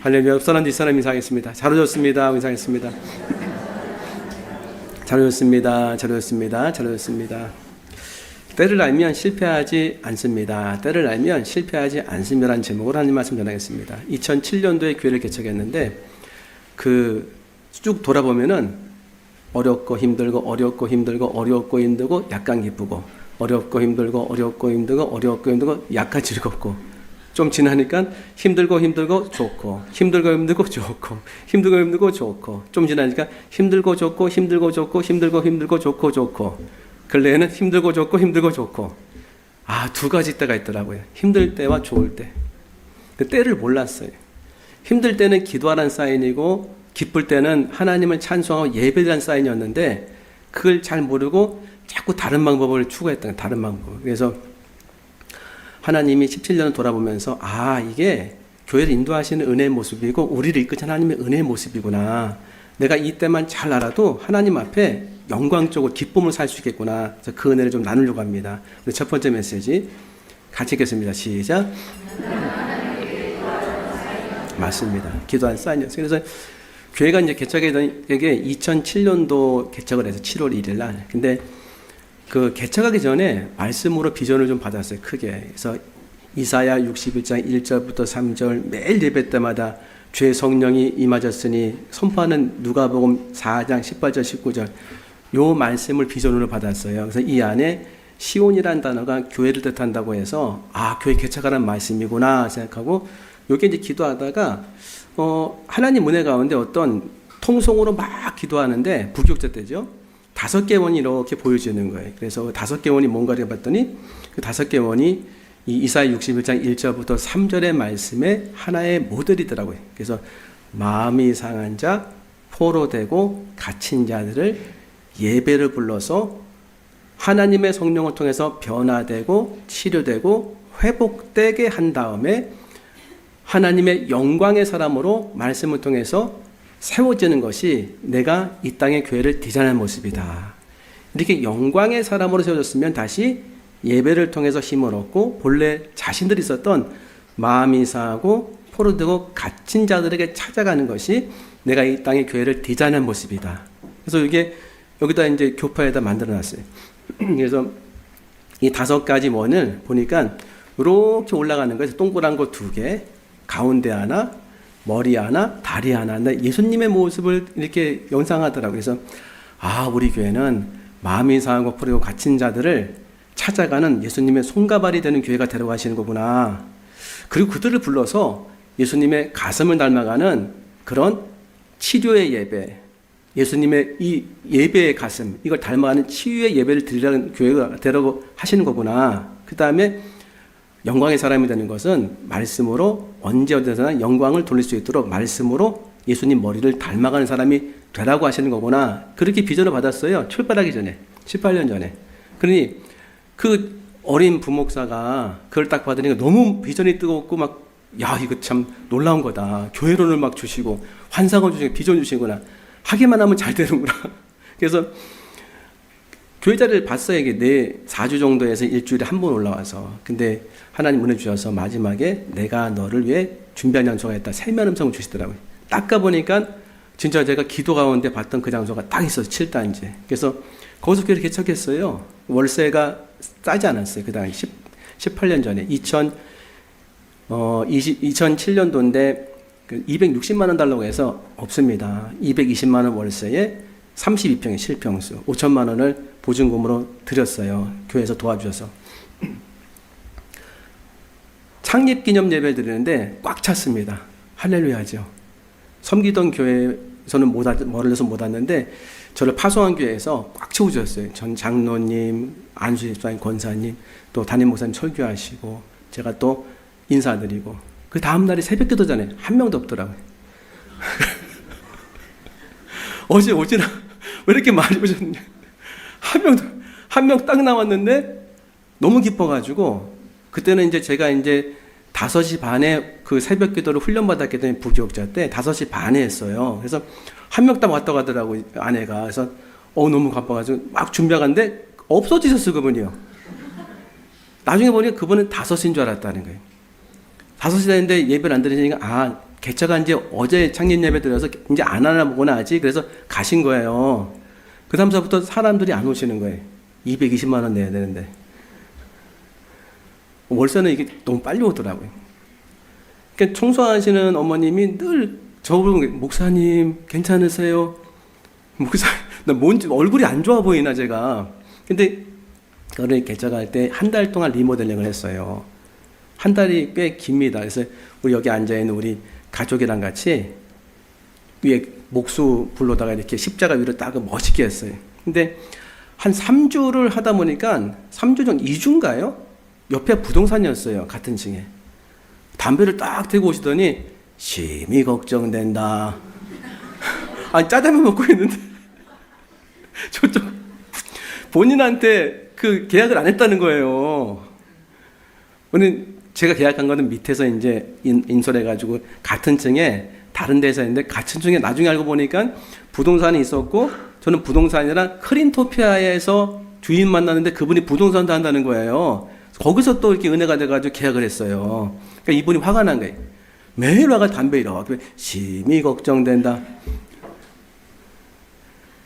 할렐루야. 옆사람 뒷사람 인사하겠습니다. 잘 오셨습니다. 인사하겠습니다. 잘 오셨습니다. 잘 오셨습니다. 잘 오셨습니다. 때를 알면 실패하지 않습니다. 때를 알면 실패하지 않습니다라는 제목으로 하나님 말씀 전하겠습니다. 2007년도에 교회를 개척했는데 쭉 돌아보면은 어렵고 힘들고 어렵고 힘들고 어렵고 힘들고 약간 기쁘고 어렵고 힘들고 어렵고 힘들고 어렵고 힘들고 약간 즐겁고 좀 지나니까 힘들고 좋고 힘들고 좋고 힘들고 좋고 좀 지나니까 힘들고 좋고 좋고 근래에는 힘들고 좋고 두 가지 때가 있더라고요. 힘들 때와 좋을 때. 그 때를 몰랐어요. 힘들 때는 기도하라는 사인이고 기쁠 때는 하나님을 찬송하고 예배라는 사인이었는데 그걸 잘 모르고 자꾸 다른 방법을 추구했던 다른 방법. 그래서 하나님이 17년을 돌아보면서 이게 교회를 인도하시는 은혜의 모습이고 우리를 이끄신 하나님의 은혜의 모습이구나. 내가 이때만 잘 알아도 하나님 앞에 영광적으로 기쁨을 살 수 있겠구나. 그래서 그 은혜를 좀 나누려고 합니다. 우리 첫 번째 메시지 같이 읽겠습니다. 시작. 맞습니다. 기도한 사인이었어요. 그래서 교회가 이제 개척된 게 2007년도 개척을 해서 7월 1일 날. 근데 그 개척하기 전에 말씀으로 비전을 좀 받았어요. 크게. 그래서 이사야 61장 1절부터 3절 매일 예배 때마다 주의 성령이 임하셨으니 선포하는 누가복음 4장 18절 19절 요 말씀을 비전으로 받았어요. 그래서 이 안에 시온이라는 단어가 교회를 뜻한다고 해서 교회 개척하라는 말씀이구나 생각하고 요게 이제 기도하다가 하나님 은혜 가운데 어떤 통성으로 막 기도하는데 불격자 때죠. 5개 원이 이렇게 보여지는 거예요. 그래서 5개 원이 뭔가를 봤더니 그 5개 원이 이 이사야 61장 1절부터 3절의 말씀의 하나의 모델이더라고요. 그래서 마음이 상한 자, 포로되고 갇힌 자들을 예배를 불러서 하나님의 성령을 통해서 변화되고 치료되고 회복되게 한 다음에 하나님의 영광의 사람으로 말씀을 통해서 세워지는 것이 내가 이 땅의 교회를 디자인한 모습이다. 이렇게 영광의 사람으로 세워졌으면 다시 예배를 통해서 힘을 얻고 본래 자신들이 있었던 마음이 상하고 포로되고 갇힌 자들에게 찾아가는 것이 내가 이 땅의 교회를 디자인한 모습이다. 그래서 이게 여기다 이제 교파에다 만들어놨어요. 그래서 이 5가지 원을 보니까 이렇게 올라가는 거예요. 동그란 거 2개, 가운데 하나, 머리 하나, 다리 하나. 예수님의 모습을 이렇게 연상하더라고요. 그래서 우리 교회는 마음이 상하고 포로되고 갇힌 자들을 찾아가는 예수님의 손가발이 되는 교회가 되려고 하시는 거구나. 그리고 그들을 불러서 예수님의 가슴을 닮아가는 그런 치료의 예배, 예수님의 이 예배의 가슴, 이걸 닮아가는 치유의 예배를 드리라는 교회가 되려고 하시는 거구나. 그 다음에 영광의 사람이 되는 것은 말씀으로 언제 어디서나 영광을 돌릴 수 있도록 말씀으로 예수님 머리를 닮아가는 사람이 되라고 하시는 거구나. 그렇게 비전을 받았어요. 출발하기 전에. 18년 전에. 그러니 그 어린 부목사가 그걸 딱 받으니까 너무 비전이 뜨겁고 이거 참 놀라운 거다. 교회론을 막 주시고 환상을 주시고 비전 주시구나. 하기만 하면 잘 되는구나. 그래서 교회 자리를 봤어요. 이게 4주 정도에서 일주일에 한 번 올라와서. 근데 하나님 은혜 주셔서 마지막에 내가 너를 위해 준비한 장소가 있다. 세미한 음성을 주시더라고요. 딱 가보니까 진짜 제가 기도 가운데 봤던 그 장소가 딱 있어서 7단지. 그래서 거기서 교회를 개척했어요. 월세가 싸지 않았어요. 그 당시 18년 전에. 2007년도인데 260만 원 달라고 해서 없습니다. 220만 원 월세에 32평의 실평수 5천만 원을 보증금으로 드렸어요. 교회에서 도와주셔서. 창립기념 예배를 드리는데 꽉 찼습니다. 할렐루야죠. 섬기던 교회에서는 멀어서 못 왔는데 저를 파송한 교회에서 꽉 채워주셨어요. 전 장로님, 안수 집사님, 권사님, 또 담임 목사님 설교하시고 제가 또 인사드리고 그 다음 날이 새벽 기도 전에 한 명도 없더라고요. 어제 오지나 왜 이렇게 많이 오셨냐. 한 명 딱 나왔는데 너무 기뻐가지고 그때는 이제 제가 5시 반에 그 새벽 기도를 훈련받았기 때문에 부교육자 때 5시 반에 했어요. 그래서 한 명 딱 왔다 가더라고 아내가. 그래서 너무 바빠가지고 막 준비하는데 없어지셨어 그분이요. 나중에 보니까 그분은 5시인 줄 알았다는 거예요. 5시 됐는데 예배를 안 드리니까 개척한 지 어제 창립 예배 드려서 이제 안 하나 보구나 하지. 그래서 가신 거예요. 그 다음서부터 사람들이 안 오시는 거예요. 220만 원 내야 되는데. 월세는 이게 너무 빨리 오더라고요. 그러니까 청소하시는 어머님이 늘 저보고 목사님 괜찮으세요? 나 뭔지 얼굴이 안 좋아 보이나 제가. 근데 그거를 개척할 때 한 달 동안 리모델링을 했어요. 한 달이 꽤 깁니다. 그래서 우리 여기 앉아있는 우리 가족이랑 같이 위에 목수 불로다가 이렇게 십자가 위로 딱 멋있게 했어요. 근데 한 3주를 하다 보니까 3주 전 2주인가요? 옆에 부동산이었어요. 같은 층에. 담배를 딱 들고 오시더니 심히 걱정된다. 아니 짜장면 먹고 있는데 저쪽 본인한테 그 계약을 안 했다는 거예요. 오늘 제가 계약한 거는 밑에서 이제 인솔해가지고 같은 층에 다른 데서 했는데 같은 층에 나중에 알고 보니까 부동산이 있었고 저는 부동산이랑 크린토피아에서 주인 만났는데 그분이 부동산도 한다는 거예요. 거기서 또 이렇게 은혜가 돼가지고 계약을 했어요. 그러니까 이분이 화가 난 거예요. 매일 와가 담배 이렇게 심히 걱정된다.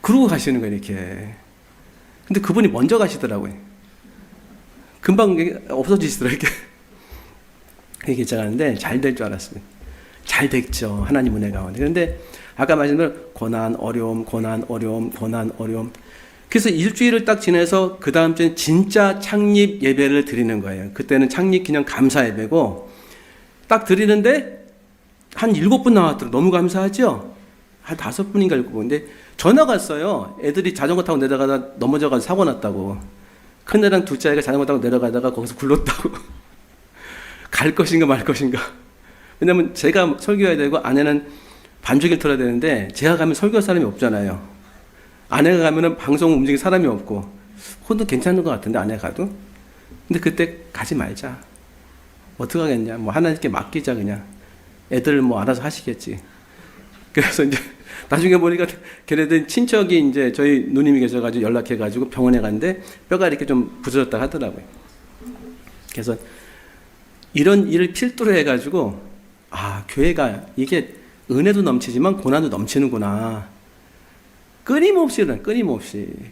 그러고 가시는 거예요, 이렇게. 근데 그분이 먼저 가시더라고요. 금방 없어지시더라고요, 이렇게. 그렇게 개척하는데 잘 될 줄 알았어요. 잘 됐죠. 하나님 은혜 가운데. 그런데 아까 말씀대로 고난, 어려움, 고난, 어려움, 고난, 어려움. 그래서 일주일을 딱 지내서 그 다음 주엔 진짜 창립 예배를 드리는 거예요. 그때는 창립 기념 감사 예배고 딱 드리는데 한 7분 나왔더라고요. 너무 감사하죠? 한 5분인가 7분인데 전화가 왔어요. 애들이 자전거 타고 내려가다 넘어져가지고 사고 났다고. 큰애랑 둘째 아이가 자전거 타고 내려가다가 거기서 굴렀다고. 갈 것인가 말 것인가. 왜냐면 제가 설교해야 되고 아내는 반죽일 털어야 되는데 제가 가면 설교할 사람이 없잖아요. 아내가 가면은 방송 움직일 사람이 없고 혼자 괜찮은 것 같은데 아내가 가도. 근데 그때 가지 말자. 어떡하겠냐. 뭐 하나님께 맡기자 그냥. 애들 뭐 알아서 하시겠지. 그래서 이제 나중에 보니까 걔네들 친척이 이제 저희 누님이 계셔가지고 연락해가지고 병원에 갔는데 뼈가 이렇게 좀 부서졌다 하더라고요. 그래서 이런 일을 필두로 해가지고 아 교회가 이게 은혜도 넘치지만 고난도 넘치는구나. 끊임없이.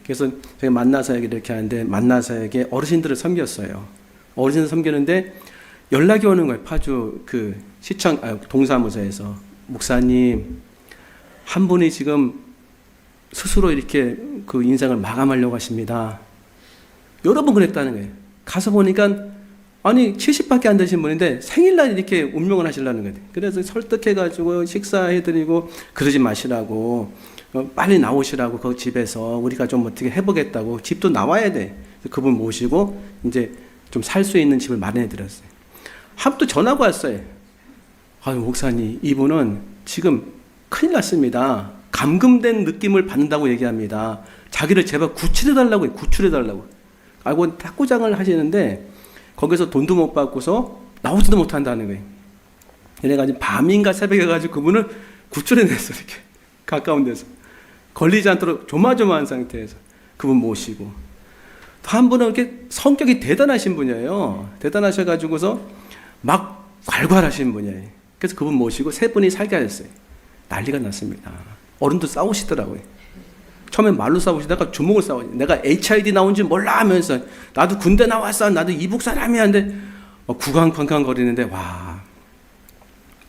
그래서 제가 만나사역을 이렇게 하는데 만나사역에 어르신들을 섬겼어요. 어르신을 섬기는데 연락이 오는 거예요. 파주 그 시청 동사무소에서 목사님 한 분이 지금 스스로 이렇게 그 인생을 마감하려고 하십니다. 여러 번 그랬다는 거예요. 가서 보니까 아니 70밖에 안 되신 분인데 생일날 이렇게 운명을 하시려는 거예요. 그래서 설득해가지고 식사해드리고 그러지 마시라고 빨리 나오시라고 그 집에서 우리가 좀 어떻게 해보겠다고 집도 나와야 돼. 그분 모시고 이제 좀 살 수 있는 집을 마련해드렸어요. 또 전화가 왔어요. 아유 목사님 이분은 지금 큰일 났습니다. 감금된 느낌을 받는다고 얘기합니다. 자기를 제발 구출해달라고 해요. 구출해달라고. 알고 탁구장을 하시는데 거기서 돈도 못 받고서 나오지도 못한다는 거예요. 그래가지고 밤인가 새벽에 가지고 그분을 구출해냈어. 이렇게 가까운 데서 걸리지 않도록 조마조마한 상태에서 그분 모시고 한 분은 이렇게 성격이 대단하신 분이에요. 대단하셔가지고서 막 괄괄하신 분이에요. 그래서 그분 모시고 세 분이 살게 하셨어요. 난리가 났습니다. 어른도 싸우시더라고요. 처음엔 말로 싸우시다가 주먹을 싸우죠. 내가 HID 나온 줄 몰라 하면서 나도 군대 나왔어. 나도 이북 사람이야. 하는데 구강쾅쾅 거리는데 와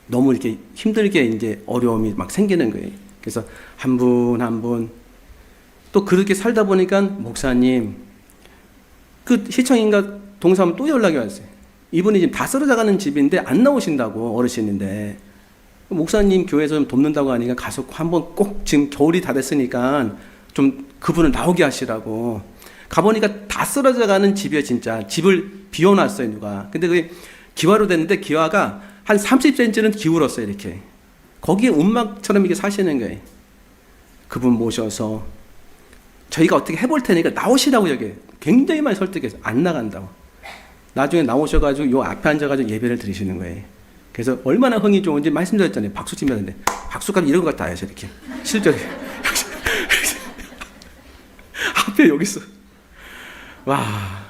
너무 이렇게 힘들게 이제 어려움이 막 생기는 거예요. 그래서 한 분 한 분 또 그렇게 살다 보니까 목사님 그 시청인가 동사하면 또 연락이 왔어요. 이분이 지금 다 쓰러져가는 집인데 안 나오신다고 어르신인데 목사님 교회에서 좀 돕는다고 하니까 가서 한번 꼭 지금 겨울이 다 됐으니까 좀 그분을 나오게 하시라고 가보니까 다 쓰러져가는 집이에요. 진짜 집을 비워놨어요 누가. 근데 그게 기와로 됐는데 기와가 한 30cm는 기울었어요. 이렇게 거기에 움막처럼 이렇게 사시는 거예요. 그분 모셔서 저희가 어떻게 해볼 테니까 나오시라고 여기 굉장히 많이 설득해서 안 나간다고. 나중에 나오셔가지고 요 앞에 앉아가지고 예배를 드리시는 거예요. 그래서 얼마나 흥이 좋은지 말씀드렸잖아요. 박수 치면서 박수까지 이런 것 같다 해서 이렇게 실제로 앞에 여기 있어. 와.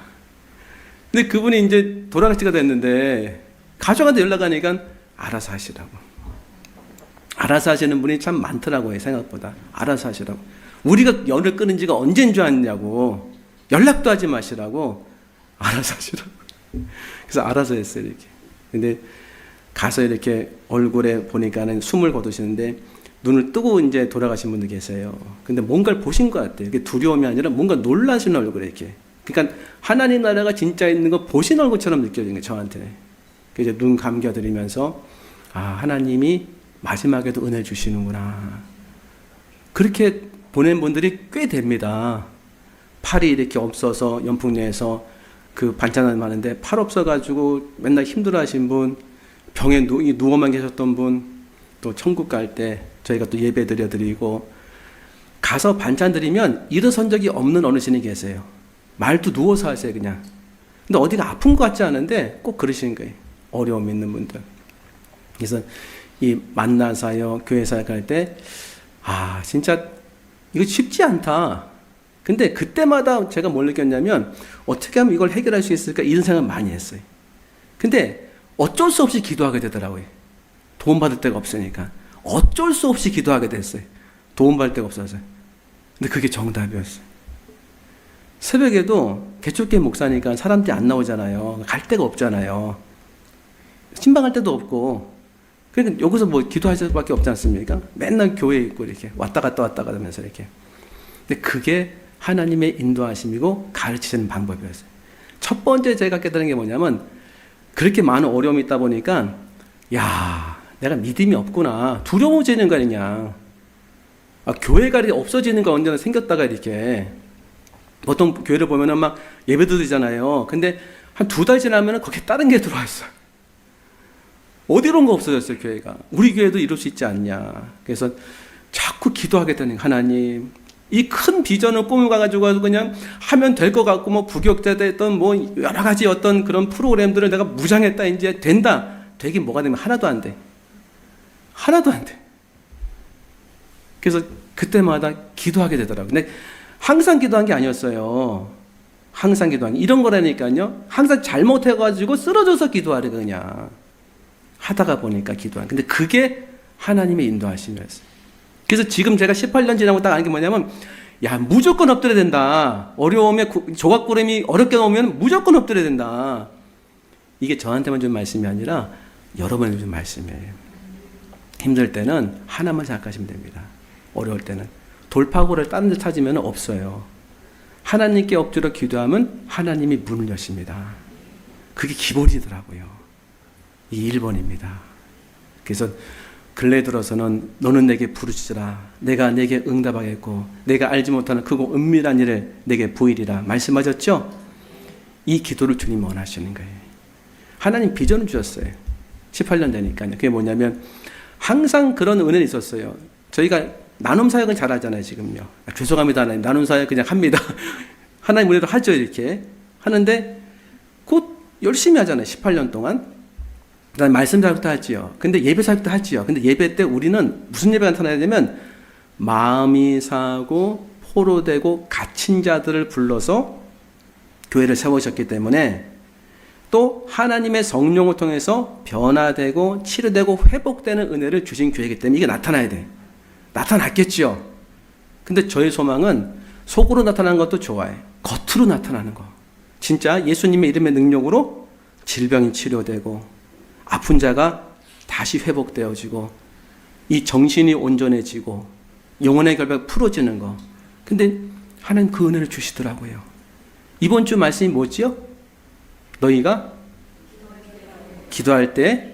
근데 그분이 이제 돌아가시가 됐는데 가족한테 연락하니까 알아서 하시라고. 알아서 하시는 분이 참 많더라고요. 생각보다. 알아서 하시라고. 우리가 연을 끊은 지가 언제인 줄 아냐고. 연락도 하지 마시라고. 알아서 하시라고. 그래서 알아서 했어요. 이렇게. 근데 가서 이렇게 얼굴에 보니까는 숨을 거두시는데 눈을 뜨고 이제 돌아가신 분도 계세요. 근데 뭔가를 보신 것 같아요. 이게 두려움이 아니라 뭔가 놀라신 얼굴에 이렇게. 그러니까 하나님 나라가 진짜 있는 거 보신 얼굴처럼 느껴지는 거예요. 저한테. 그래서 눈 감겨드리면서 아, 하나님이 마지막에도 은혜 주시는구나. 그렇게 보낸 분들이 꽤 됩니다. 팔이 이렇게 없어서 연풍내에서 그 반찬을 많은데 팔 없어가지고 맨날 힘들어하신 분, 병에 누워만 계셨던 분, 또 천국 갈 때 저희가 또 예배 드려드리고 가서 반찬 드리면 일어선 적이 없는 어르신이 계세요. 말도 누워서 하세요 그냥. 근데 어디가 아픈 것 같지 않은데 꼭 그러시는 거예요. 어려움 있는 분들. 그래서 이 만나사역, 교회 사역할 때 아 진짜 이거 쉽지 않다. 근데 그때마다 제가 뭘 느꼈냐면 어떻게 하면 이걸 해결할 수 있을까 이런 생각을 많이 했어요. 근데 어쩔 수 없이 기도하게 되더라고요. 도움받을 데가 없으니까 어쩔 수 없이 기도하게 됐어요. 도움받을 데가 없어서. 근데 그게 정답이었어요. 새벽에도 개척교회 목사니까 사람들이 안 나오잖아요. 갈 데가 없잖아요. 신방할 데도 없고. 그러니까 여기서 뭐 기도할 수밖에 없지 않습니까? 맨날 교회에 있고 이렇게 왔다 갔다 하면서 이렇게. 근데 그게 하나님의 인도하심이고 가르치시는 방법이었어요. 첫 번째 제가 깨달은 게 뭐냐면 그렇게 많은 어려움이 있다 보니까 야, 내가 믿음이 없구나. 두려워지는 거 아니냐. 아, 교회가 이렇게 없어지는 거 언제나 생겼다가 이렇게 보통 교회를 보면은 막 예배도 드리잖아요. 근데 한 2달 지나면은 거기에 다른 게 들어와 있어요. 어디론가 없어졌어요, 교회가. 우리 교회도 이룰 수 있지 않냐. 그래서 자꾸 기도하게 되는 하나님. 이 큰 비전을 꾸며가지고 그냥 하면 될 것 같고, 뭐 부격자 됐던 뭐 여러 가지 어떤 그런 프로그램들을 내가 무장했다, 이제 된다. 되긴 뭐가 되면 하나도 안 돼. 하나도 안 돼. 그래서 그때마다 기도하게 되더라고요. 근데 항상 기도한 게 아니었어요. 항상 기도한 게. 이런 거라니까요. 항상 잘못해가지고 쓰러져서 기도하래, 그냥. 하다가 보니까 기도한. 근데 그게 하나님의 인도하심이었어요. 그래서 지금 제가 18년 지나고 딱 아는 게 뭐냐면, 야, 무조건 엎드려야 된다. 어려움에 조각구름이 어렵게 나오면 무조건 엎드려야 된다. 이게 저한테만 준 말씀이 아니라 여러분에게 준 말씀이에요. 힘들 때는 하나만 생각하시면 됩니다. 어려울 때는. 돌파구를 다른 데 찾으면 없어요. 하나님께 엎드려 기도하면 하나님이 문을 여십니다. 그게 기본이더라고요. 이 1번입니다. 그래서 근래 들어서는 너는 내게 부르짖으라. 내가 내게 응답하겠고 내가 알지 못하는 크고 은밀한 일을 내게 보이리라. 말씀하셨죠? 이 기도를 주님 원하시는 거예요. 하나님 비전을 주셨어요. 18년 되니까요. 그게 뭐냐면 항상 그런 은혜는 있었어요. 저희가 나눔 사역은 잘하잖아요, 지금요. 죄송합니다, 하나님. 나눔 사역 그냥 합니다. 하나님 우리도 하죠, 이렇게. 하는데 곧 열심히 하잖아요, 18년 동안. 그 다음에 말씀 사역도 하지요. 근데 예배 사역도 하지요. 근데 예배 때 우리는 무슨 예배가 나타나야 되면 마음이 상하고 포로되고 갇힌 자들을 불러서 교회를 세우셨기 때문에 또 하나님의 성령을 통해서 변화되고 치료되고 회복되는 은혜를 주신 교회이기 때문에 이게 나타나야 돼. 나타났겠죠. 근데 저의 소망은 속으로 나타나는 것도 좋아해. 겉으로 나타나는 거. 진짜 예수님의 이름의 능력으로 질병이 치료되고 아픈 자가 다시 회복되어지고 이 정신이 온전해지고 영혼의 결박 풀어지는 거. 근데 하나님 그 은혜를 주시더라고요. 이번 주 말씀이 뭐지요? 너희가 기도할 때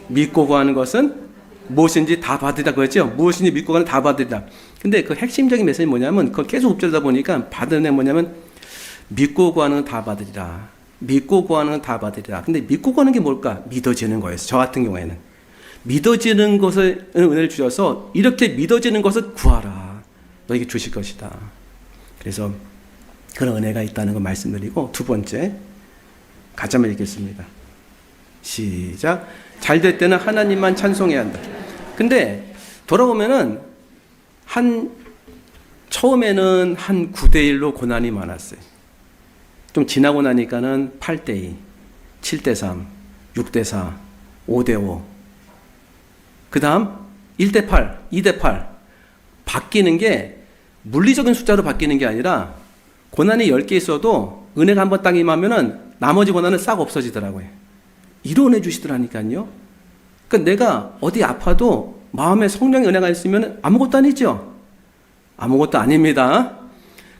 믿고 구하는 것은 무엇인지 다 받으리라 그랬죠? 무엇인지 믿고 구하는 다 받으리라. 근데 그 핵심적인 메시지 뭐냐면 그걸 계속 읊조리다 보니까 받는 애 뭐냐면 믿고 구하는 다 받으리라. 믿고 구하는 다 받으리라. 근데 믿고 구하는 게 뭘까? 믿어지는 거였어요. 저 같은 경우에는. 믿어지는 것을 은혜를 주셔서 이렇게 믿어지는 것을 구하라. 너에게 주실 것이다. 그래서 그런 은혜가 있다는 걸 말씀드리고 두 번째 같이 한번 읽겠습니다. 시작. 잘 될 때는 하나님만 찬송해야 한다. 근데 돌아보면은 처음에는 한 9대1로 고난이 많았어요. 좀 지나고 나니까는 8대2, 7대3, 6대4, 5대5. 그 다음 1대 8, 2대 8 바뀌는 게 물리적인 숫자로 바뀌는 게 아니라 고난이 10개 있어도 은혜가 한번 딱 임하면은 나머지 고난은 싹 없어지더라고요. 이뤄내 주시더라니까요. 그러니까 내가 어디 아파도 마음에 성령의 은혜가 있으면 아무것도 아니죠. 아무것도 아닙니다.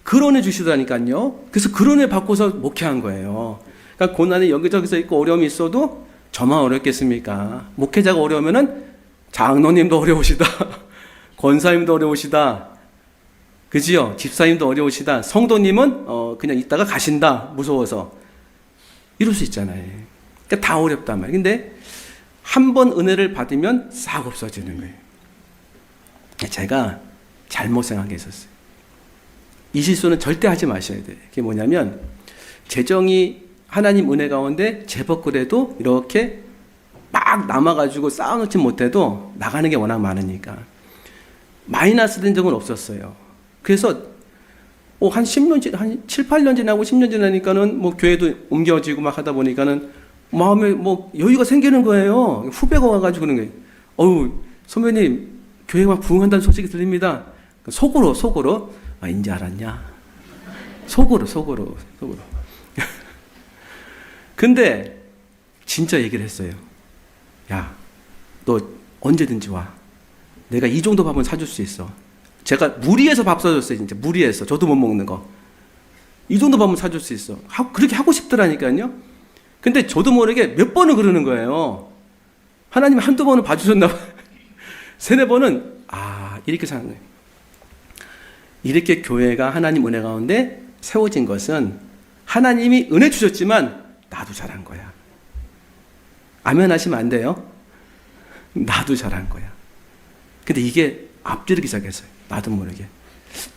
그런애 주시더라니까요. 그래서 그런애 받고서 목회한 거예요. 그러니까 고난이 여기저기서 있고 어려움이 있어도 저만 어렵겠습니까? 목회자가 어려우면은 장로님도 어려우시다. 권사님도 어려우시다. 그지요? 집사님도 어려우시다. 성도님은 그냥 있다가 가신다. 무서워서. 이럴 수 있잖아요. 그러니까 다 어렵단 말이에요. 근데 한 번 은혜를 받으면 싹 없어지는 거예요. 제가 잘못 생각했었어요. 이 실수는 절대 하지 마셔야 돼요. 그게 뭐냐면 재정이 하나님 은혜 가운데 제법 그래도 이렇게 막 남아가지고 쌓아놓지 못해도 나가는 게 워낙 많으니까 마이너스 된 적은 없었어요. 그래서 한 10년, 한 7, 8년 지나고 10년 지나니까는 뭐 교회도 옮겨지고 막 하다 보니까는 마음에 뭐 여유가 생기는 거예요. 후배가 와가지고 그런 거예요. 어우, 선배님, 교회가 막 부흥한다는 소식이 들립니다. 속으로. 아, 인지 알았냐? 속으로. 근데 진짜 얘기를 했어요. 야, 너 언제든지 와. 내가 이 정도 밥은 사줄 수 있어. 제가 무리해서 밥 사줬어요. 진짜 무리해서. 저도 못 먹는 거. 이 정도 밥은 사줄 수 있어. 그렇게 하고 싶더라니까요. 근데 저도 모르게 몇 번을 그러는 거예요. 하나님이 한두 번은 봐주셨나 봐요. 세네 번은 이렇게 사는 거예요. 이렇게 교회가 하나님 은혜 가운데 세워진 것은 하나님이 은혜 주셨지만 나도 잘한 거야. 아멘 하시면 안 돼요. 나도 잘한 거야. 근데 이게 앞뒤르기 시작했어요. 나도 모르게.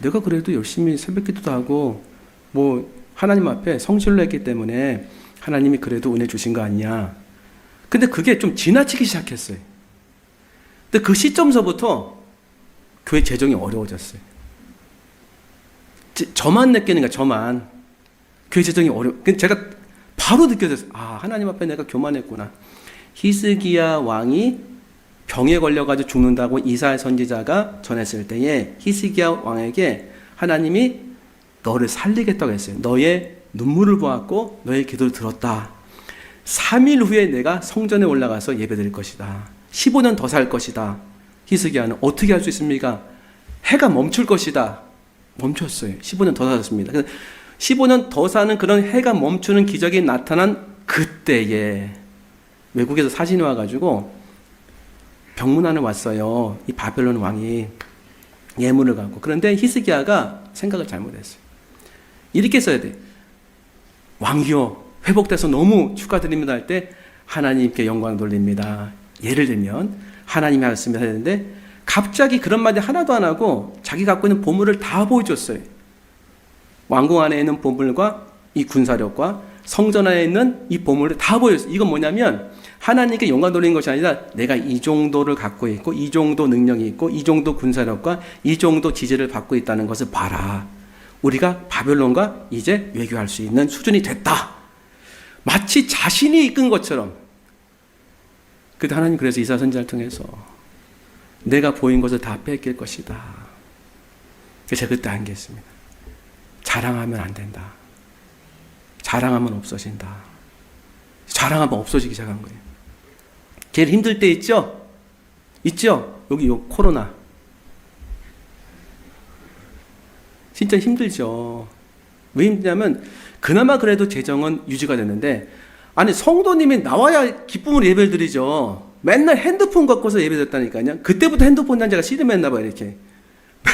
내가 그래도 열심히 새벽기도도 하고 뭐 하나님 앞에 성실로 했기 때문에 하나님이 그래도 은혜 주신 거 아니냐. 근데 그게 좀 지나치기 시작했어요. 근데 그 시점서부터 교회 재정이 어려워졌어요. 저만 느끼는 거야, 저만. 교회 재정이 제가 바로 느껴졌어요. 하나님 앞에 내가 교만했구나. 히스기야 왕이 병에 걸려가지고 죽는다고 이사야 선지자가 전했을 때에 히스기야 왕에게 하나님이 너를 살리겠다고 했어요. 너의 눈물을 보았고 너의 기도를 들었다. 3일 후에 내가 성전에 올라가서 예배드릴 것이다. 15년 더 살 것이다. 히스기야는 어떻게 할 수 있습니까? 해가 멈출 것이다. 멈췄어요. 15년 더 살았습니다. 15년 더 사는 그런 해가 멈추는 기적이 나타난 그때에 외국에서 사진이 와가지고 병문안을 왔어요. 이 바벨론 왕이 예물을 갖고. 그런데 히스기야가 생각을 잘못했어요. 이렇게 써야 돼. 왕이요, 회복돼서 너무 축하드립니다 할 때 하나님께 영광 돌립니다. 예를 들면 하나님이 하셨습니다 했는데 갑자기 그런 말이 하나도 안 하고 자기 갖고 있는 보물을 다 보여줬어요. 왕궁 안에 있는 보물과 이 군사력과 성전 안에 있는 이 보물을 다 보여줬어요. 이건 뭐냐면 하나님께 영광 돌리는 것이 아니라 내가 이 정도를 갖고 있고 이 정도 능력이 있고 이 정도 군사력과 이 정도 지지를 받고 있다는 것을 봐라. 우리가 바벨론과 이제 외교할 수 있는 수준이 됐다. 마치 자신이 이끈 것처럼. 그때 하나님 그래서 이사야 선지자를 통해서 내가 보인 것을 다 뺏길 것이다. 그래서 제가 그때 안겠습니다. 자랑하면 안 된다. 자랑하면 없어진다. 자랑하면 없어지기 시작한 거예요. 제일 힘들 때 있죠? 있죠? 여기 요 코로나. 진짜 힘들죠. 왜 힘드냐면 그나마 그래도 재정은 유지가 됐는데 아니 성도님이 나와야 기쁨으로 예배를 드리죠. 맨날 핸드폰 갖고서 예배 드렸다니까요. 그때부터 핸드폰 단자가 씨름했나 봐요. 이렇게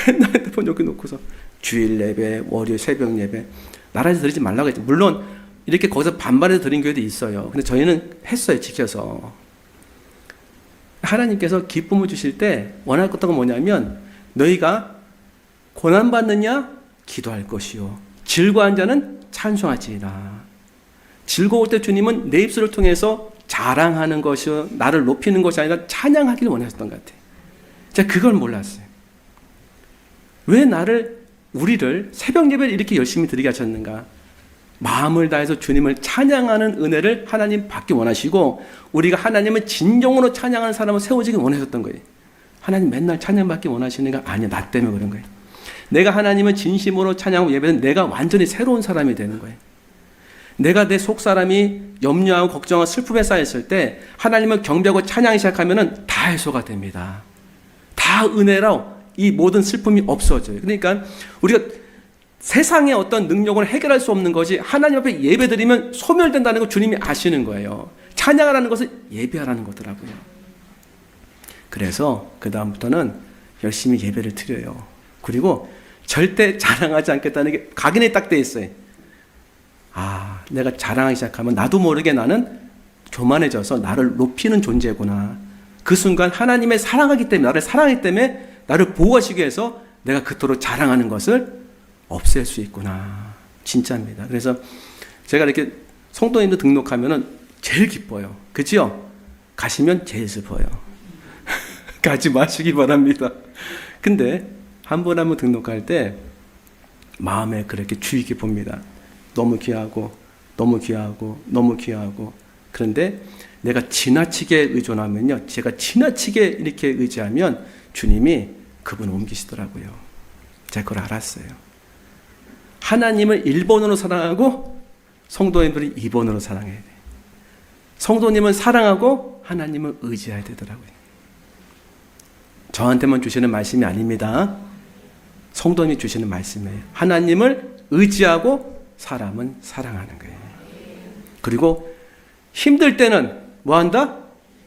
맨날 핸드폰 여기 놓고서 주일 예배, 월요일 새벽 예배 나라에서 드리지 말라고 했죠. 물론 이렇게 거기서 반발해서 드린 교회도 있어요. 근데 저희는 했어요. 지켜서. 하나님께서 기쁨을 주실 때 원할 것은 뭐냐면 너희가 고난받느냐? 기도할 것이요. 즐거워한 자는 찬송하지이다. 즐거울 때 주님은 내 입술을 통해서 자랑하는 것이요. 나를 높이는 것이 아니라 찬양하기를 원하셨던 것 같아요. 제가 그걸 몰랐어요. 왜 우리를 새벽 예배를 이렇게 열심히 드리게 하셨는가? 마음을 다해서 주님을 찬양하는 은혜를 하나님 받기 원하시고 우리가 하나님을 진정으로 찬양하는 사람을 세워지기 원하셨던 거예요. 하나님 맨날 찬양받기 원하시는가? 아니요, 나 때문에 그런 거예요. 내가 하나님을 진심으로 찬양하고 예배는 내가 완전히 새로운 사람이 되는 거예요. 내가 내 속 사람이 염려하고 걱정하고 슬픔에 쌓였을 때 하나님을 경배하고 찬양하기 시작하면은 다 해소가 됩니다. 다 은혜로 이 모든 슬픔이 없어져요. 그러니까 우리가 세상의 어떤 능력으로 해결할 수 없는 것이 하나님 앞에 예배드리면 소멸된다는 걸 주님이 아시는 거예요. 찬양하라는 것은 예배하라는 거더라고요. 그래서 그 다음부터는 열심히 예배를 드려요. 그리고 절대 자랑하지 않겠다는 게 각인이 딱 돼 있어요. 아, 내가 자랑하기 시작하면 나도 모르게 나는 교만해져서 나를 높이는 존재구나. 그 순간 하나님의 사랑하기 때문에, 나를 사랑하기 때문에 나를 보호하시기 위해서 내가 그토록 자랑하는 것을 없앨 수 있구나. 진짜입니다. 그래서 제가 이렇게 성도님도 등록하면은 제일 기뻐요. 그죠? 가시면 제일 슬퍼요. 가지 마시기 바랍니다. 근데 한 번 등록할 때 마음에 그렇게 주의 깊게 봅니다. 너무 귀하고 너무 귀하고 너무 귀하고. 그런데 내가 지나치게 의존하면요, 제가 지나치게 이렇게 의지하면 주님이 그분을 옮기시더라고요. 제가 그걸 알았어요. 하나님을 1번으로 사랑하고 성도님들이 2번으로 사랑해야 돼요. 성도님은 사랑하고 하나님을 의지해야 되더라고요. 저한테만 주시는 말씀이 아닙니다. 성도님이 주시는 말씀이에요. 하나님을 의지하고 사람은 사랑하는 거예요. 그리고 힘들 때는 뭐한다?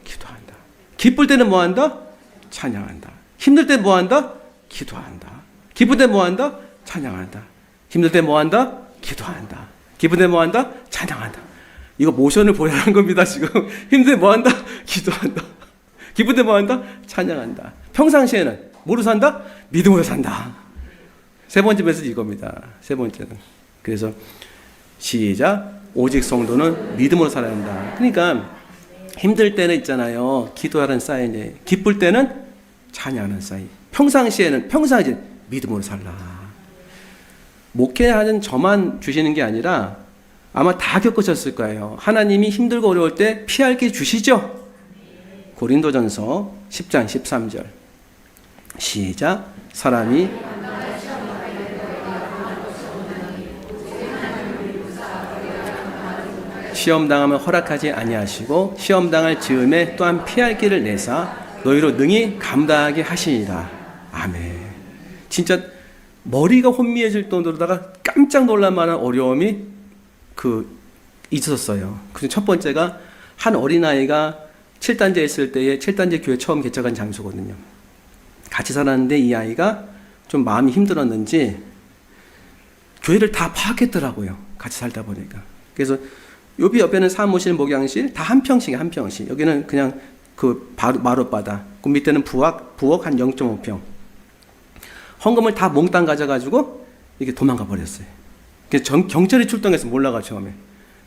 기도한다. 기쁠 때는 뭐한다? 찬양한다. 힘들 때 뭐한다? 기도한다. 기쁠 때 뭐한다? 찬양한다. 힘들 때 뭐한다? 기도한다. 기쁠 때 뭐한다? 찬양한다. 이거 모션을 보여야 하는 겁니다. 지금 힘들 때 뭐한다? 기도한다. 기쁠 때 뭐한다? 찬양한다. 평상시에는 뭐로 산다? 믿음으로 산다. 세 번째 메시지 이겁니다. 세 번째는. 그래서 시작. 오직 성도는 믿음으로 살아야 한다. 그러니까 힘들 때는 있잖아요, 기도하는 사인이. 기쁠 때는 찬양하는 사인. 평상시에 믿음으로 살라. 목회하는 저만 주시는 게 아니라 아마 다 겪으셨을 거예요. 하나님이 힘들고 어려울 때 피할 길 주시죠. 고린도전서 10장 13절 시작. 사람이 시험당하면 허락하지 아니하시고 시험당할 즈음에 또한 피할 길을 내사 너희로 능히 감당하게 하시니라. 아멘. 진짜 머리가 혼미해질 정도로다가 깜짝 놀랄 만한 어려움이 있었어요. 그래서 첫 번째가 한 어린아이가 7단지에 있을 때에 7단지 교회 처음 개척한 장소거든요. 같이 살았는데 이 아이가 좀 마음이 힘들었는지 교회를 다 파악했더라고요. 같이 살다 보니까. 그래서 여기 옆에는 사무실, 목양실 다 한 평씩이에요. 한 평씩. 여기는 그냥 마룻바다. 그 밑에는 부엌 한 0.5평. 헌금을 다 몽땅 가져가지고 이렇게 도망가 버렸어요. 그래서 경찰이 출동해서 몰라가 처음에.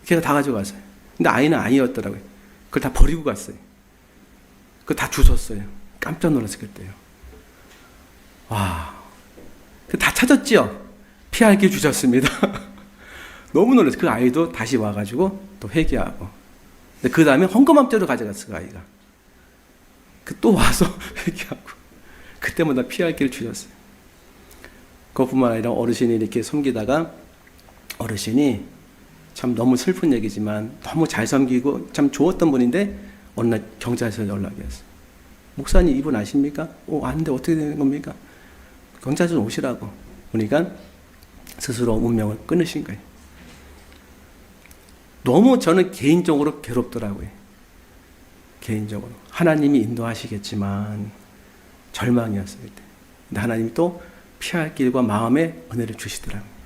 걔가 다 가져갔어요. 근데 아이는 아이였더라고요. 그걸 다 버리고 갔어요. 그걸 다 주웠어요. 깜짝 놀랐을 그때요. 와, 다 찾았죠? 피할 길 주셨습니다. 너무 놀랐어요. 그 아이도 다시 와가지고 또 회개하고. 근데 그 다음에 헌금함대로 가져갔어, 그 아이가. 또 와서 회개하고. 그때마다 피할 길을 주셨어요. 그것뿐만 아니라 어르신이 이렇게 섬기다가 어르신이 참 너무 슬픈 얘기지만 너무 잘 섬기고 참 좋았던 분인데 어느 날 경찰서에 연락이 왔어요. 목사님 이분 아십니까? 아는데 어떻게 되는 겁니까? 경찰서 오시라고. 그러니까 스스로 운명을 끊으신 거예요. 너무 저는 개인적으로 괴롭더라고요. 개인적으로. 하나님이 인도하시겠지만 절망이었어요. 그때. 근데 하나님이 또 피할 길과 마음의 은혜를 주시더라고요.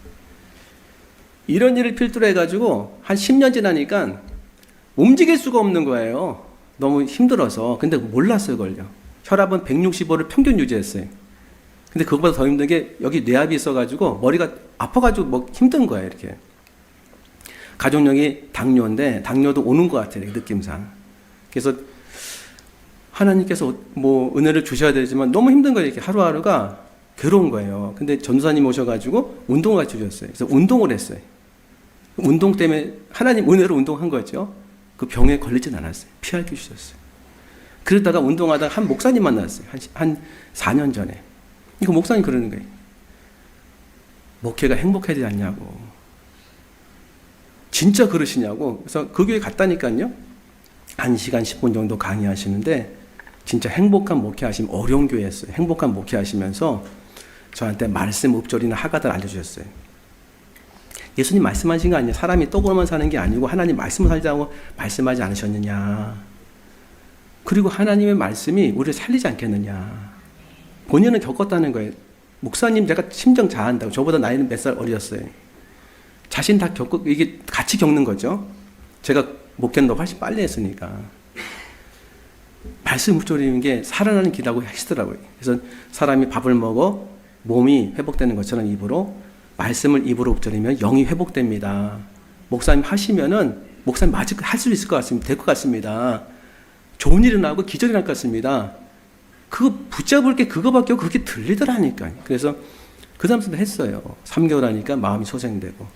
이런 일을 필두로 해가지고 한 10년 지나니까 움직일 수가 없는 거예요. 너무 힘들어서. 근데 몰랐어요, 그걸요. 혈압은 165를 평균 유지했어요. 근데 그것보다 더 힘든 게 여기 뇌압이 있어가지고 머리가 아파가지고 힘든 거예요, 이렇게. 가족력이 당뇨인데 당뇨도 오는 것 같아요, 느낌상. 그래서 하나님께서 은혜를 주셔야 되지만 너무 힘든 거예요. 이렇게 하루하루가 괴로운 거예요. 근데 전도사님 오셔가지고 운동을 같이 주셨어요. 그래서 운동을 했어요. 운동 때문에 하나님 은혜로 운동한 거죠. 그 병에 걸리진 않았어요. 피할 길 주셨어요. 그러다가 운동하다가 한 목사님 만났어요. 한 4년 전에. 이거 목사님 그러는 거예요. 목회가 행복해야 되지 않냐고. 진짜 그러시냐고. 그래서 그 교회 갔다니까요. 1시간 10분 정도 강의하시는데 진짜 행복한 목회하시면, 어려운 교회였어요. 행복한 목회하시면서 저한테 말씀 읍조리나 하가들 알려주셨어요. 예수님 말씀하신 거 아니에요. 사람이 떡으로만 사는 게 아니고 하나님 말씀을 살자고 말씀하지 않으셨느냐. 그리고 하나님의 말씀이 우리를 살리지 않겠느냐. 본인은 겪었다는 거예요. 목사님 제가 심정 자한다고. 저보다 나이는 몇 살 어렸어요. 자신 다 겪고 이게 같이 겪는 거죠. 제가 목회는 더 훨씬 빨리 했으니까. 말씀 읊조리는 게 살아나는 길이라고 하시더라고요. 그래서 사람이 밥을 먹어 몸이 회복되는 것처럼 입으로, 말씀을 입으로 읊조리면 영이 회복됩니다. 목사님 하시면은 목사님 맞을 할 수 있을 것 같습니다. 될 것 같습니다. 좋은 일이 나고 기적이 날 것 같습니다. 그거 붙잡을 게 그거밖에 없고 그게 들리더라니까요. 그래서 그 다음부터 했어요. 3개월 하니까 마음이 소생되고,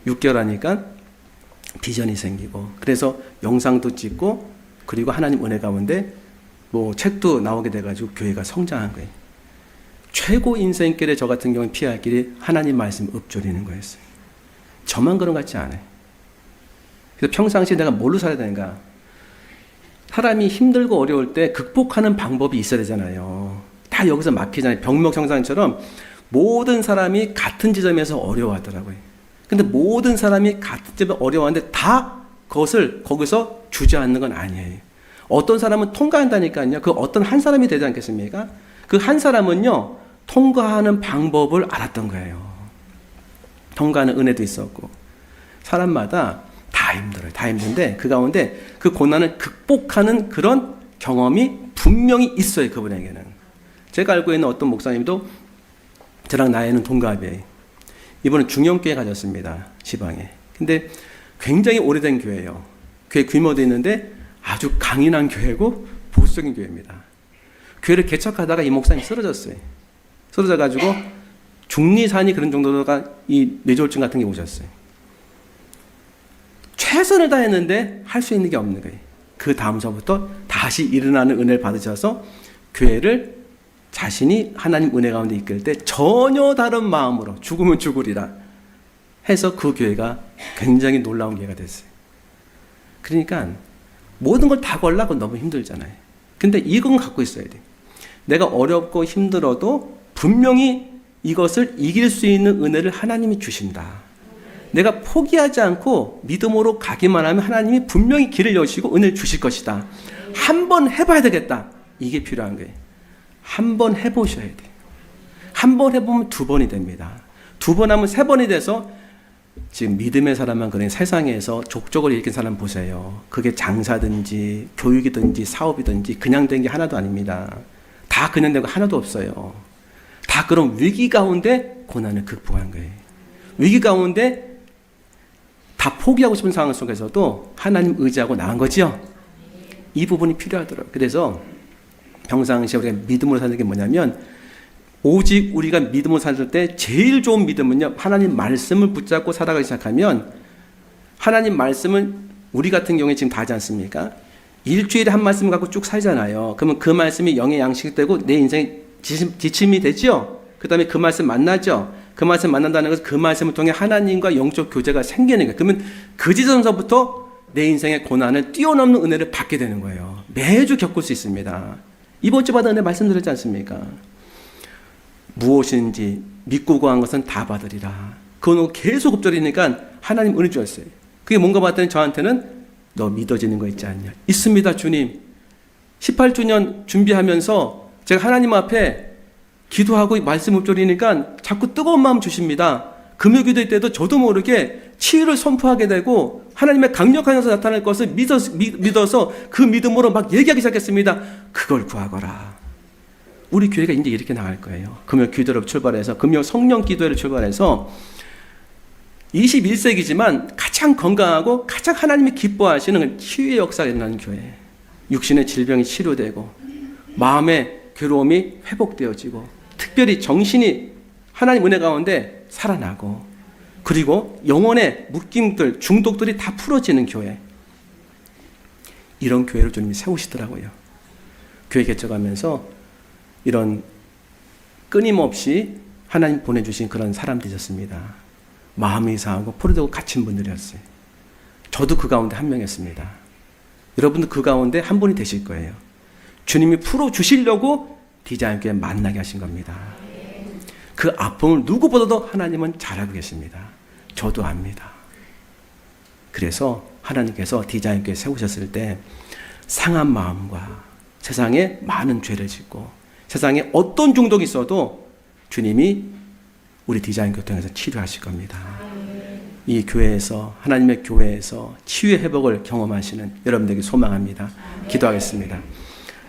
6개월 하니까 비전이 생기고, 그래서 영상도 찍고, 그리고 하나님 은혜 가운데 뭐 책도 나오게 돼가지고 교회가 성장한 거예요. 최고 인생길에 저 같은 경우는 피할 길이 하나님 말씀 읊조리는 거였어요. 저만 그런 것 같지 않아요. 그래서 평상시에 내가 뭘로 살아야 되는가? 사람이 힘들고 어려울 때 극복하는 방법이 있어야 되잖아요. 다 여기서 막히잖아요. 병목정상처럼 모든 사람이 같은 지점에서 어려워하더라고요. 근데 모든 사람이 같은 지점에 어려워하는데 다 그것을 거기서 주저앉는 건 아니에요. 어떤 사람은 통과한다니까요. 그 어떤 한 사람이 되지 않겠습니까? 그 한 사람은요, 통과하는 방법을 알았던 거예요. 통과하는 은혜도 있었고. 사람마다 다 힘들어요. 다 힘든데 그 가운데 그 고난을 극복하는 그런 경험이 분명히 있어요. 그분에게는. 제가 알고 있는 어떤 목사님도 저랑 나이는 동갑이에요. 이분은 중형교회 가졌습니다. 지방에. 근데 굉장히 오래된 교회예요. 교회 규모도 있는데 아주 강인한 교회고 보수적인 교회입니다. 교회를 개척하다가 이 목사님이 쓰러졌어요. 쓰러져가지고 중리산이 그런 정도가 이 뇌졸중 같은 게 오셨어요. 최선을 다했는데 할 수 있는 게 없는 거예요. 그 다음서부터 다시 일어나는 은혜를 받으셔서 교회를 자신이 하나님 은혜 가운데 이끌 때 전혀 다른 마음으로 죽으면 죽으리라 해서 그 교회가 굉장히 놀라운 교회가 됐어요. 그러니까 모든 걸 다 걸라고 너무 힘들잖아요. 근데 이건 갖고 있어야 돼요. 내가 어렵고 힘들어도 분명히 이것을 이길 수 있는 은혜를 하나님이 주신다. 내가 포기하지 않고 믿음으로 가기만 하면 하나님이 분명히 길을 여시고 은혜를 주실 것이다. 한번 해봐야 되겠다. 이게 필요한 거예요. 한번 해보셔야 돼요. 한번 해보면 2번이 됩니다. 2번 하면 3번이 돼서 지금 믿음의 사람만 그런 세상에서 족적을 일으킨 사람 보세요. 그게 장사든지 교육이든지 사업이든지 그냥 된 게 하나도 아닙니다. 다 그냥 된 거 하나도 없어요. 다 그런 위기 가운데 고난을 극복한 거예요. 위기 가운데 다 포기하고 싶은 상황 속에서도 하나님 의지하고 나간 거죠. 이 부분이 필요하더라고요. 그래서 평상시에 우리가 믿음으로 사는 게 뭐냐면, 오직 우리가 믿음으로 살 때 제일 좋은 믿음은요, 하나님 말씀을 붙잡고 살아가기 시작하면, 하나님 말씀은 우리 같은 경우에 지금 다 하지 않습니까? 일주일에 한 말씀을 갖고 쭉 살잖아요. 그러면 그 말씀이 영의 양식이 되고 내 인생의 지침이 되죠. 그 다음에 그 말씀 만나죠. 그 말씀 만난다는 것은 그 말씀을 통해 하나님과 영적 교제가 생기는 거예요. 그러면 그 지점서부터 내 인생의 고난을 뛰어넘는 은혜를 받게 되는 거예요. 매주 겪을 수 있습니다. 이번 주 받은 은혜 말씀드렸지 않습니까? 무엇인지 믿고 구한 것은 다 받으리라. 그거 계속 읊조리니까 하나님 은혜 주셨어요. 그게 뭔가 봤더니 저한테는 너 믿어지는 거 있지 않냐? 있습니다, 주님. 18주년 준비하면서 제가 하나님 앞에 기도하고 말씀 읊조리니까 자꾸 뜨거운 마음 주십니다. 금요기도 때도 저도 모르게 치유를 선포하게 되고 하나님의 강력한 역사 나타날 것을 믿어서 그 믿음으로 막 얘기하기 시작했습니다. 그걸 구하거라. 우리 교회가 이제 이렇게 나갈 거예요. 금요 기도를 출발해서, 금요 성령 기도회를 출발해서 21세기지만 가장 건강하고 가장 하나님이 기뻐하시는 치유의 역사가 일어나는 교회. 육신의 질병이 치료되고 마음의 괴로움이 회복되어지고 특별히 정신이 하나님 은혜 가운데 살아나고, 그리고 영혼의 묶임들, 중독들이 다 풀어지는 교회. 이런 교회를 주님이 세우시더라고요. 교회 개척하면서 이런 끊임없이 하나님 보내주신 그런 사람들이었습니다. 마음이 상하고 포로되고 갇힌 분들이었어요. 저도 그 가운데 한 명이었습니다. 여러분도 그 가운데 한 분이 되실 거예요. 주님이 풀어주시려고 디자인교회 만나게 하신 겁니다. 그 아픔을 누구보다도 하나님은 잘 알고 계십니다. 저도 압니다. 그래서 하나님께서 디자인교회 세우셨을 때 상한 마음과 세상에 많은 죄를 짓고 세상에 어떤 중독이 있어도 주님이 우리 디자인교회 통해서 치료하실 겁니다. 이 교회에서, 하나님의 교회에서 치유의 회복을 경험하시는 여러분들에게 소망합니다. 기도하겠습니다.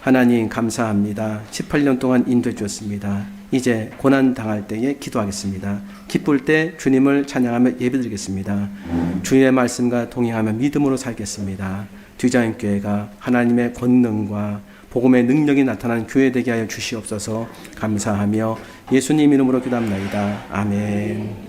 하나님 감사합니다. 18년 동안 인도해 주셨습니다. 이제 고난 당할 때에 기도하겠습니다. 기쁠 때 주님을 찬양하며 예배드리겠습니다. 주님의 말씀과 동행하며 믿음으로 살겠습니다. 디자인교회가 하나님의 권능과 복음의 능력이 나타나는 교회 되게 하여 주시옵소서. 감사하며 예수님 이름으로 기도합니다. 아멘.